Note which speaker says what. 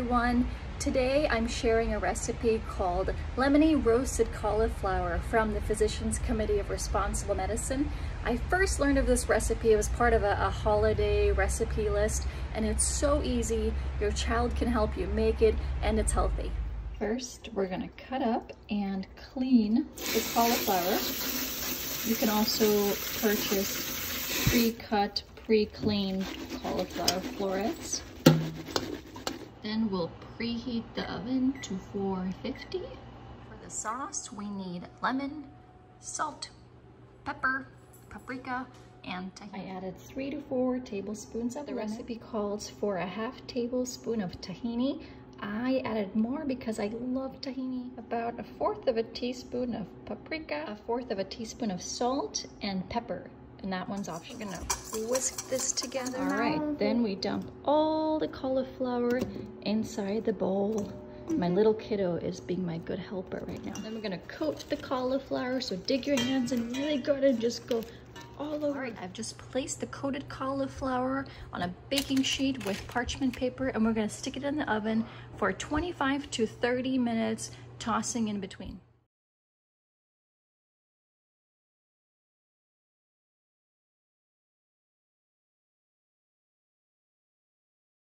Speaker 1: everyone. Today I'm sharing a recipe called Lemony Roasted Cauliflower from the Physicians Committee of Responsible Medicine. I first learned of this recipe. It was part of a holiday recipe list, and it's so easy. Your child can help you make it, and it's healthy. First, we're gonna cut up and clean the cauliflower. You can also purchase pre-cut, pre-cleaned cauliflower florets. Then we'll preheat the oven to 450. For the sauce, we need lemon, salt, pepper, paprika, and tahini. I added 3 to 4 tablespoons of the lemon. The recipe calls for a ½ tablespoon of tahini. I added more because I love tahini. About 1/4 of a teaspoon of paprika, 1/4 of a teaspoon of salt, and pepper. And that one's optional. We're gonna whisk this together. All right, then we dump all the cauliflower inside the bowl. My little kiddo is being my good helper right now. Then we're gonna coat the cauliflower, so dig your hands in really good and just go all over. All right, I've just placed the coated cauliflower on a baking sheet with parchment paper, and we're gonna stick it in the oven for 25 to 30 minutes, tossing in between.